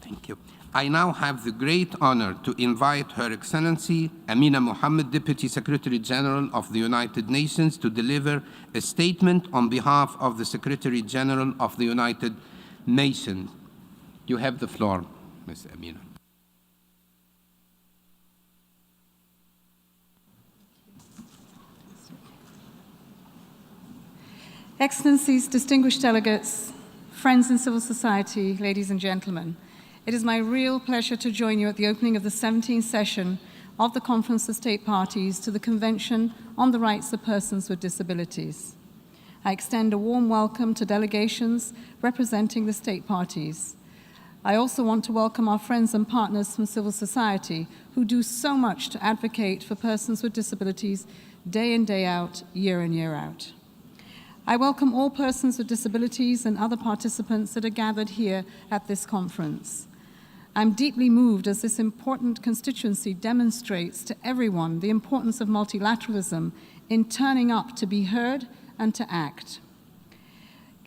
Thank you. I now have the great honor to invite Her Excellency Amina Mohammed, Deputy Secretary General of the United Nations, to deliver a statement on behalf of the Secretary General of the United Nations. You have the floor, Ms. Amina. Excellencies, distinguished delegates, friends in civil society, ladies and gentlemen, it is my real pleasure to join you at the opening of the 17th session of the Conference of State Parties to the Convention on the Rights of Persons with Disabilities. I extend a warm welcome to delegations representing the state parties. I also want to welcome our friends and partners from civil society who do so much to advocate for persons with disabilities day in, day out, year in, year out. I welcome all persons with disabilities and other participants that are gathered here at this conference. I'm deeply moved as this important constituency demonstrates to everyone the importance of multilateralism in turning up to be heard and to act.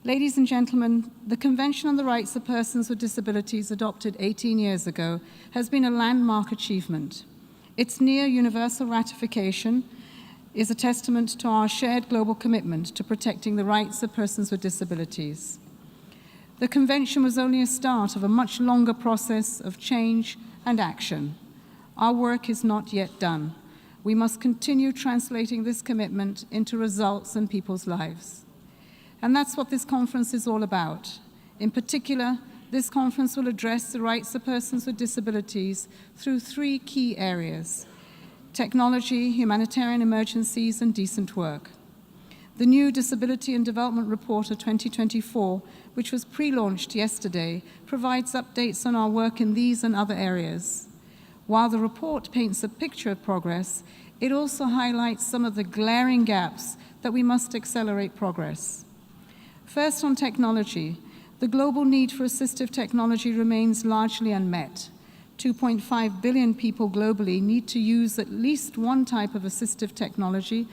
Ladies and gentlemen, the Convention on the Rights of Persons with Disabilities, adopted 18 years ago, has been a landmark achievement. Its near universal ratification is a testament to our shared global commitment to protecting the rights of persons with disabilities. The Convention was only a start of a much longer process of change and action. Our work is not yet done. We must continue translating this commitment into results in people's lives. And that's what this conference is all about. In particular, this conference will address the rights of persons with disabilities through three key areas: technology, humanitarian emergencies, and decent work. The new Disability and Development Report of 2024, which was pre-launched yesterday, provides updates on our work in these and other areas. While the report paints a picture of progress, it also highlights some of the glaring gaps that we must accelerate progress. First, on technology, the global need for assistive technology remains largely unmet. 2.5 billion people globally need to use at least one type of assistive technology,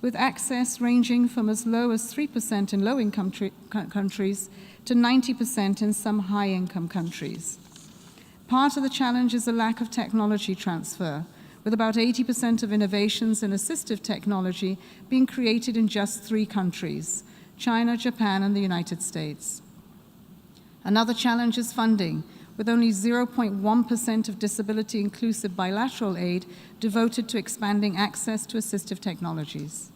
with access ranging from as low as 3% in low-income countries to 90% in some high-income countries. Part of the challenge is a lack of technology transfer, with about 80% of innovations in assistive technology being created in just 3 countries: China, Japan, and the United States. Another challenge is funding, with only 0.1% of disability-inclusive bilateral aid devoted to expanding access to assistive technologies.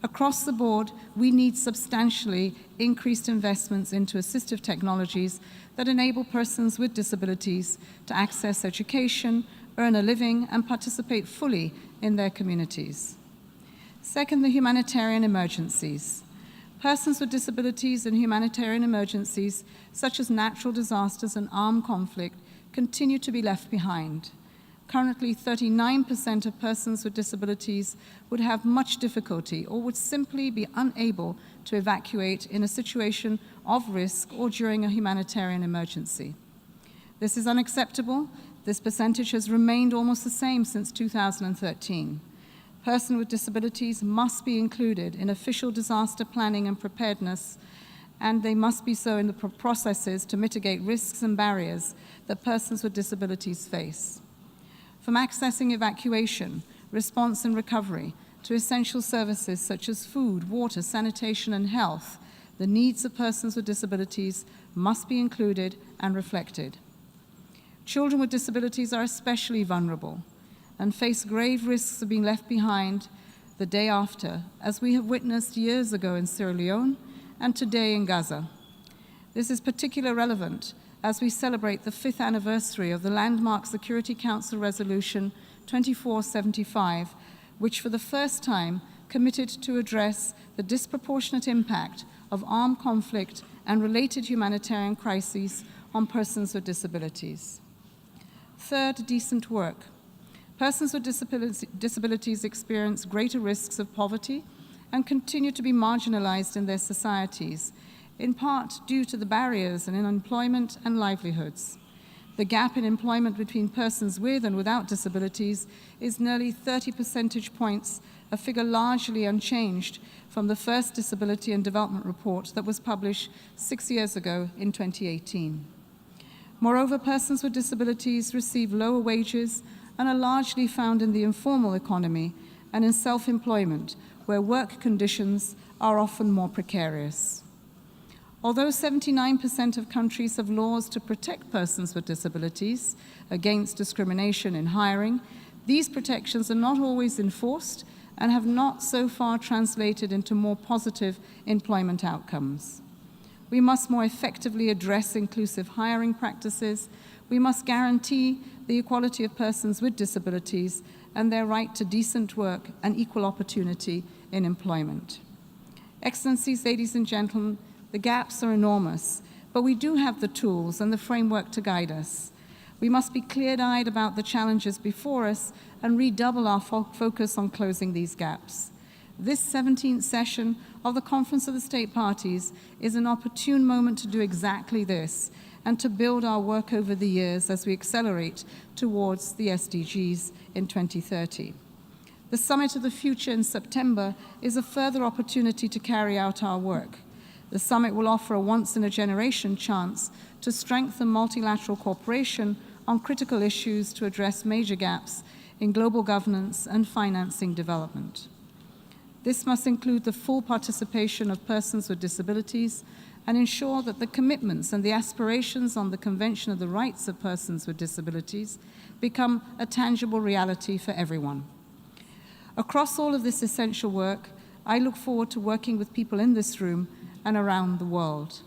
Across the board, we need substantially increased investments into assistive technologies that enable persons with disabilities to access education, earn a living, and participate fully in their communities. Second, the humanitarian emergencies. Persons with disabilities and humanitarian emergencies, such as natural disasters and armed conflict, continue to be left behind. Currently, 39% of persons with disabilities would have much difficulty or would simply be unable to evacuate in a situation of risk or during a humanitarian emergency. This is unacceptable. This percentage has remained almost the same since 2013. Persons with disabilities must be included in official disaster planning and preparedness, and they must be so in the processes to mitigate risks and barriers that persons with disabilities face. From accessing evacuation, response and recovery, to essential services such as food, water, sanitation, and health, the needs of persons with disabilities must be included and reflected. Children with disabilities are especially vulnerable and face grave risks of being left behind the day after, as we have witnessed years ago in Sierra Leone and today in Gaza. This is particularly relevant as we celebrate the 5th anniversary of the landmark Security Council Resolution 2475, which for the first time committed to address the disproportionate impact of armed conflict and related humanitarian crises on persons with disabilities. Third, decent work. Persons with disabilities experience greater risks of poverty and continue to be marginalized in their societies, in part due to the barriers in employment and livelihoods. The gap in employment between persons with and without disabilities is nearly 30 percentage points, a figure largely unchanged from the first Disability and Development Report that was published 6 years ago in 2018. Moreover, persons with disabilities receive lower wages and are largely found in the informal economy and in self-employment, where work conditions are often more precarious. Although 79% of countries have laws to protect persons with disabilities against discrimination in hiring, these protections are not always enforced and have not so far translated into more positive employment outcomes. We must more effectively address inclusive hiring practices. We must guarantee the equality of persons with disabilities and their right to decent work and equal opportunity in employment. Excellencies, ladies and gentlemen, the gaps are enormous, but we do have the tools and the framework to guide us. We must be clear-eyed about the challenges before us and redouble our focus on closing these gaps. This 17th session of the Conference of the State Parties is an opportune moment to do exactly this and to build our work over the years as we accelerate towards the SDGs in 2030. The Summit of the Future in September is a further opportunity to carry out our work. The summit will offer a once-in-a-generation chance to strengthen multilateral cooperation on critical issues to address major gaps in global governance and financing development. This must include the full participation of persons with disabilities and ensure that the commitments and the aspirations on the Convention of the Rights of Persons with Disabilities become a tangible reality for everyone. Across all of this essential work, I look forward to working with people in this room and around the world.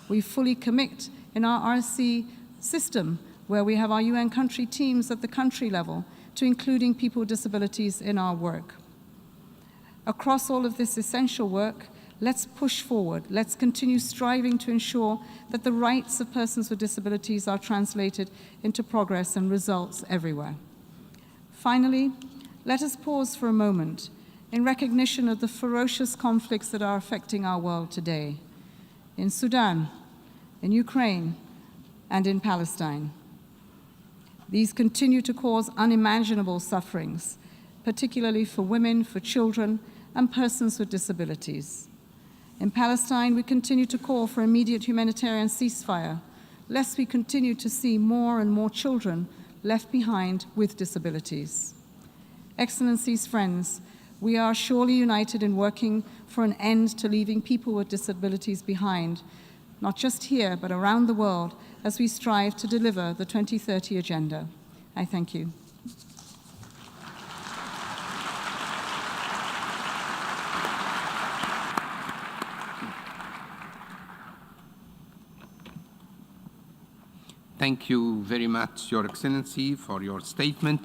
We fully commit in our RC system, where we have our UN country teams at the country level, to including people with disabilities in our work. Across all of this essential work, let's push forward. Let's continue striving to ensure that the rights of persons with disabilities are translated into progress and results everywhere. Finally, let us pause for a moment in recognition of the ferocious conflicts that are affecting our world today, in Sudan, in Ukraine, and in Palestine. These continue to cause unimaginable sufferings, particularly for women, for children, and persons with disabilities. In Palestine, we continue to call for immediate humanitarian ceasefire, lest we continue to see more and more children left behind with disabilities. Excellencies, friends, we are surely united in working for an end to leaving people with disabilities behind, not just here, but around the world, as we strive to deliver the 2030 Agenda. I thank you. Thank you very much, Your Excellency, for your statement.